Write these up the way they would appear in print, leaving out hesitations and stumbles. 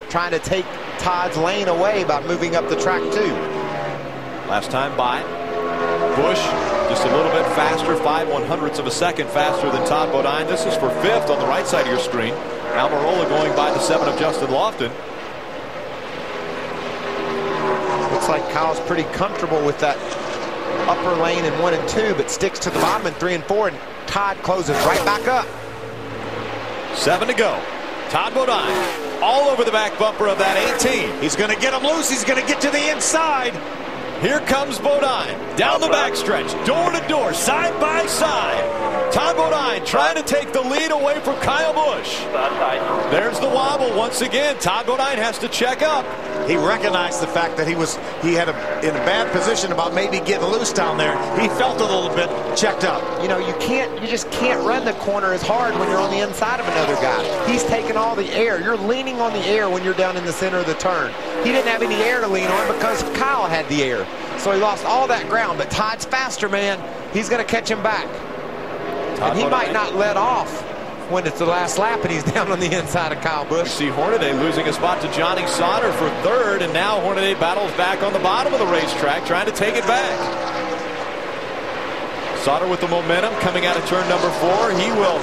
trying to take Todd's lane away by moving up the track too. Last time by, Busch just a little bit faster, 5/100ths of a second faster than Todd Bodine. This is for 5th on the right side of your screen. Almirola going by the 7 of Justin Lofton. Looks like Kyle's pretty comfortable with that upper lane in 1 and 2, but sticks to the bottom in 3 and 4, and Todd closes right back up. 7 to go. Todd Bodine all over the back bumper of that 18. He's going to get him loose. He's going to get to the inside. Here comes Bodine down the backstretch, door to door, side by side. Todd Bodine trying to take the lead away from Kyle Busch. There's the wobble once again. Todd Bodine has to check up. He recognized the fact that he had in a bad position about maybe getting loose down there. He felt a little bit checked up. You know, you just can't run the corner as hard when you're on the inside of another guy. He's taking all the air. You're leaning on the air when you're down in the center of the turn. He didn't have any air to lean on because Kyle had the air. So he lost all that ground, but Todd's faster, man. He's going to catch him back. And he might not let off when it's the last lap and he's down on the inside of Kyle Busch. You see Hornaday losing a spot to Johnny Sauter for 3rd, and now Hornaday battles back on the bottom of the racetrack, trying to take it back. Sauter with the momentum coming out of turn number 4. He will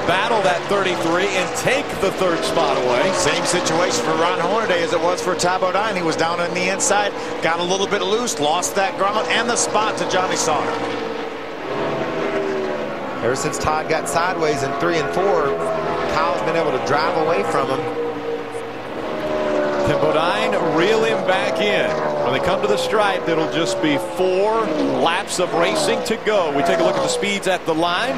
battle that 33 and take the 3rd spot away. Same situation for Ron Hornaday as it was for Todd Bodine. He was down on the inside, got a little bit loose, lost that ground and the spot to Johnny Sauter. Ever since Todd got sideways in 3 and 4, Kyle's been able to drive away from him. Can Bodine reel him back in? When they come to the stripe, it'll just be 4 laps of racing to go. We take a look at the speeds at the line.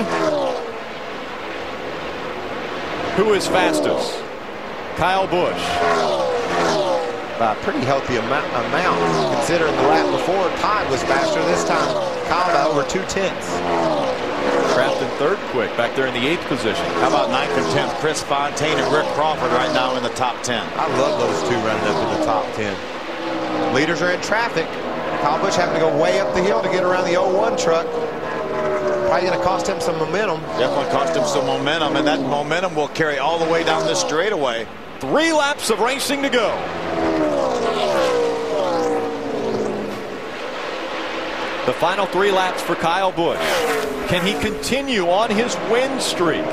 Who is fastest? Kyle Busch. By a pretty healthy amount, considering the lap before Todd was faster. This time, Kyle by over 2/10. Trapped in 3rd quick, back there in the 8th position. How about 9th and 10th? Chris Fontaine and Rick Crawford right now in the top 10. I love those two running up in the top 10. Leaders are in traffic. Kyle Busch having to go way up the hill to get around the 01 truck. Probably going to cost him some momentum. Definitely cost him some momentum, and that momentum will carry all the way down this straightaway. 3 laps of racing to go. The final 3 laps for Kyle Busch. Can he continue on his win streak?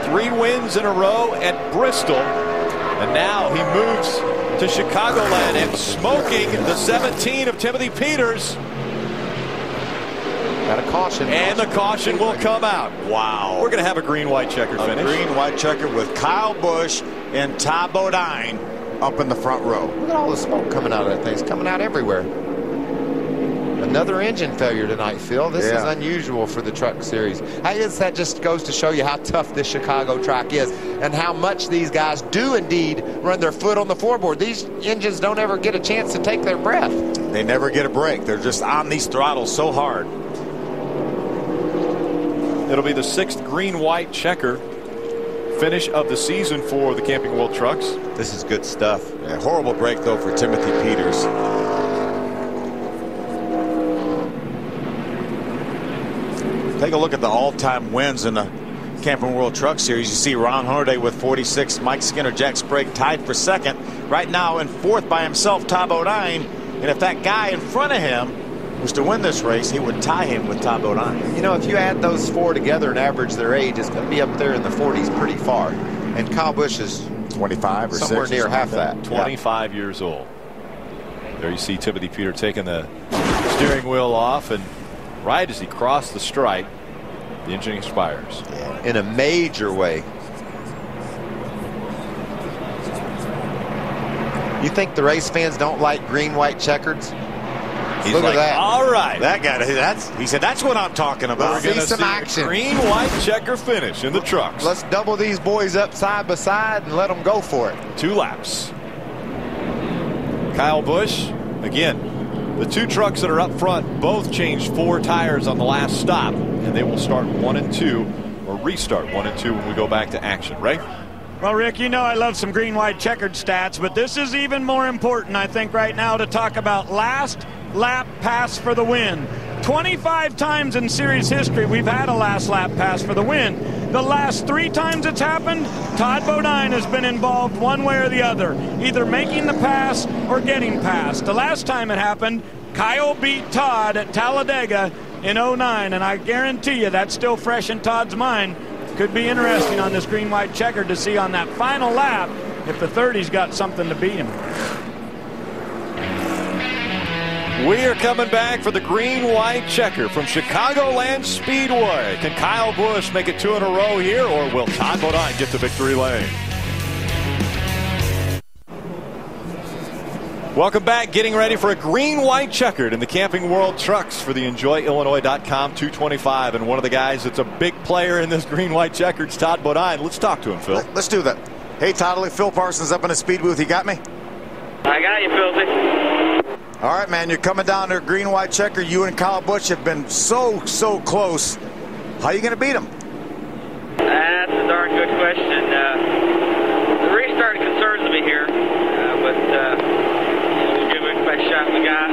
3 wins in a row at Bristol, and now he moves to Chicagoland and smoking the 17 of Timothy Peters. Got a caution. And the caution will come out. Wow. We're going to have a green-white checker finish. A green-white checker with Kyle Busch and Todd Bodine up in the front row. Look at all the smoke coming out of that thing. It's coming out everywhere. Another engine failure tonight, Phil. This is unusual for the truck series. I guess that just goes to show you how tough this Chicago track is and how much these guys do indeed run their foot on the floorboard. These engines don't ever get a chance to take their breath. They never get a break. They're just on these throttles so hard. It'll be the 6th green-white checker finish of the season for the Camping World trucks. This is good stuff. Yeah, horrible break, though, for Timothy Peters. Take a look at the all-time wins in the Camping World Truck Series. You see Ron Hornaday with 46, Mike Skinner, Jack Sprague tied for 2nd. Right now in 4th by himself, Todd Bodine. And if that guy in front of him was to win this race, he would tie him with Todd Bodine. You know, if you add those 4 together and average their age, it's going to be up there in the 40s pretty far. And Kyle Busch is 25 or somewhere near half that. 25 years old. There you see Timothy Peter taking the steering wheel off, and right as he crossed the stripe, the engine expires. Yeah, in a major way. You think the race fans don't like green-white checkers? He's Look like, at that. all right. That guy, he said, that's what I'm talking about. We're going to see action. A green-white checker finish in the trucks. Let's double these boys up side by side and let them go for it. 2 laps. Kyle Busch, again, the 2 trucks that are up front both changed 4 tires on the last stop, and they will start 1 and 2, or restart 1 and 2 when we go back to action. Ray? Well, Rick, you know I love some green-white checkered stats, but this is even more important, I think, right now to talk about last lap pass for the win. 25 times in series history we've had a last lap pass for the win. The last 3 times it's happened, Todd Bodine has been involved one way or the other, either making the pass or getting past. The last time it happened, Kyle beat Todd at Talladega in 09, and I guarantee you that's still fresh in Todd's mind. Could be interesting on this green-white checkered to see on that final lap if the 30's got something to beat him. We are coming back for the green-white checker from Chicagoland Speedway. Can Kyle Busch make it 2 in a row here, or will Todd Bodine get to victory lane? Welcome back. Getting ready for a green-white checkered in the Camping World Trucks for the EnjoyIllinois.com 225. And one of the guys that's a big player in this green-white checkered is Todd Bodine. Let's talk to him, Phil. Let's do that. Hey, Toddley, Phil Parsons up in the speed booth. You got me? I got you, Filthy. All right, man, you're coming down to green-white checker. You and Kyle Busch have been so close. How are you going to beat him? That's a darn good question. The restart concerns me here, but we'll give it the best shot we got.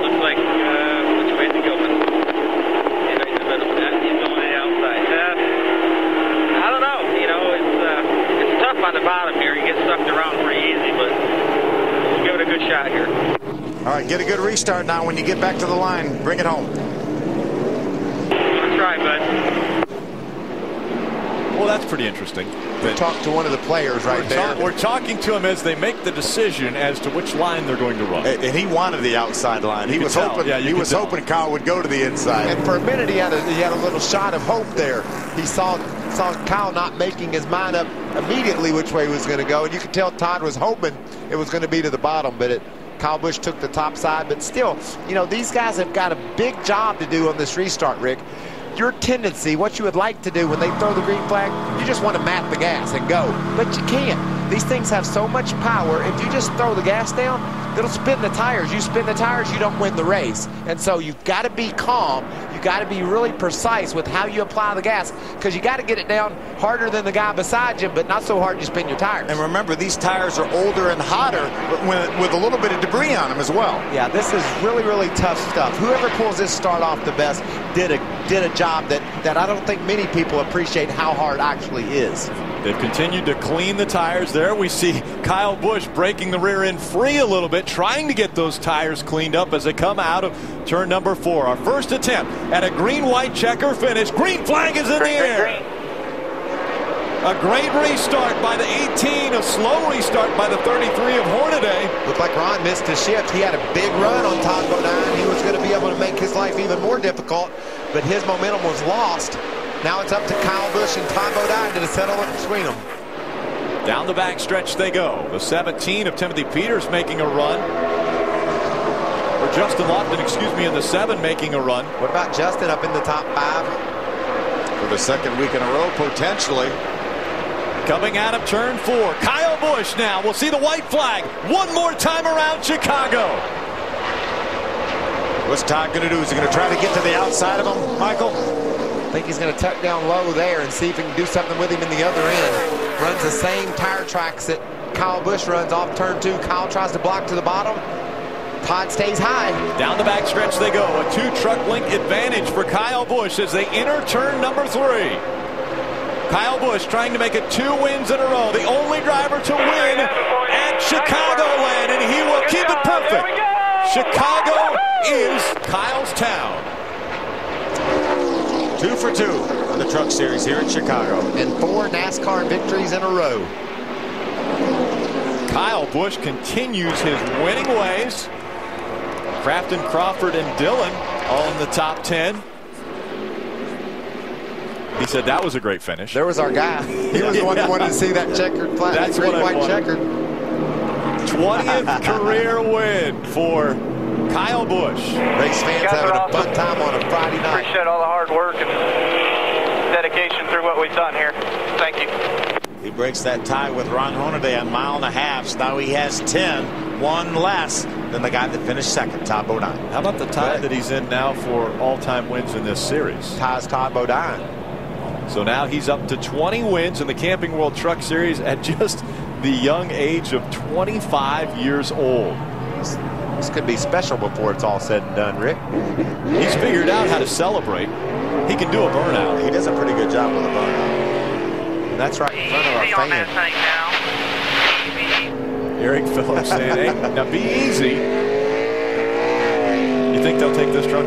Looks like which way is he going? He's right in the middle. He's going to the outside. I don't know. You know, it's tough on the bottom here. You get sucked around pretty easy, but we'll give it a good shot here. All right, get a good restart now. When you get back to the line, bring it home. Let's try, bud. Well, that's pretty interesting. We talked to one of the players right there. We're talking to him as they make the decision as to which line they're going to run. And he wanted the outside line. He was hoping. Yeah, he was hoping Kyle would go to the inside. And for a minute, he had a little shot of hope there. He saw Kyle not making his mind up immediately which way he was going to go, and you could tell Todd was hoping it was going to be to the bottom, but Kyle Busch took the top side. But still, you know, these guys have got a big job to do on this restart, Rick. Your tendency, what you would like to do when they throw the green flag, you just want to mat the gas and go. But you can't. These things have so much power. If you just throw the gas down, it'll spin the tires. You spin the tires, you don't win the race. And so you've got to be calm. You've got to be really precise with how you apply the gas, because you got to get it down harder than the guy beside you, but not so hard you spin your tires. And remember, these tires are older and hotter, but with a little bit of debris on them as well. Yeah, this is really tough stuff. Whoever pulls this start off the best did a job that I don't think many people appreciate how hard actually is. They've continued to clean the tires there. We see Kyle Busch breaking the rear end free a little bit, trying to get those tires cleaned up as they come out of turn number 4. Our first attempt at a green-white checker finish. Green flag is in the air. A great restart by the 18, a slow restart by the 33 of Hornaday. Looked like Ron missed his shift. He had a big run on Todd Bodine. He was going to be able to make his life even more difficult, but his momentum was lost. Now it's up to Kyle Busch and Todd Bodine to settle it between them. Down the back stretch they go. The 17 of Timothy Peters making a run. Or Justin Lofton, excuse me, in the 7 making a run. What about Justin up in the top 5? For the second week in a row, potentially. Coming out of turn 4. Kyle Busch now. We'll see the white flag one more time around Chicago. What's Todd going to do? Is he going to try to get to the outside of him, Michael? I think he's going to tuck down low there and see if he can do something with him in the other end. Runs the same tire tracks that Kyle Busch runs off turn 2. Kyle tries to block to the bottom. Todd stays high. Down the back stretch they go. A 2-truck length advantage for Kyle Busch as they enter turn number 3. Kyle Busch trying to make it 2 wins in a row. The only driver to win at Chicagoland, and he will keep it perfect. Chicago is Kyle's town. 2 for 2 on the Truck Series here in Chicago. And 4 NASCAR victories in a row. Kyle Busch continues his winning ways. Crafton, Crawford, and Dillon all in the top 10. He said that was a great finish. There was our guy. He was the one who wanted to see that checkered flag. That's what white checkered. 20th career win for Kyle Busch. Race fans having a fun time on a Friday night. Appreciate all the hard work and dedication through what we've done here. Thank you. He breaks that tie with Ron Hornaday on 1.5 miles. So now he has 10, 1 less than the guy that finished second, Todd Bodine. How about the tie that he's in now for all-time wins in this series? Ties Todd Bodine. So now he's up to 20 wins in the Camping World Truck Series at just the young age of 25 years old. This could be special before it's all said and done, Rick. He's figured out how to celebrate. he can do a burnout. He does a pretty good job with a burnout. And that's right in front of our fan. Eric Phillips saying, hey, now be easy. You think they'll take this truck?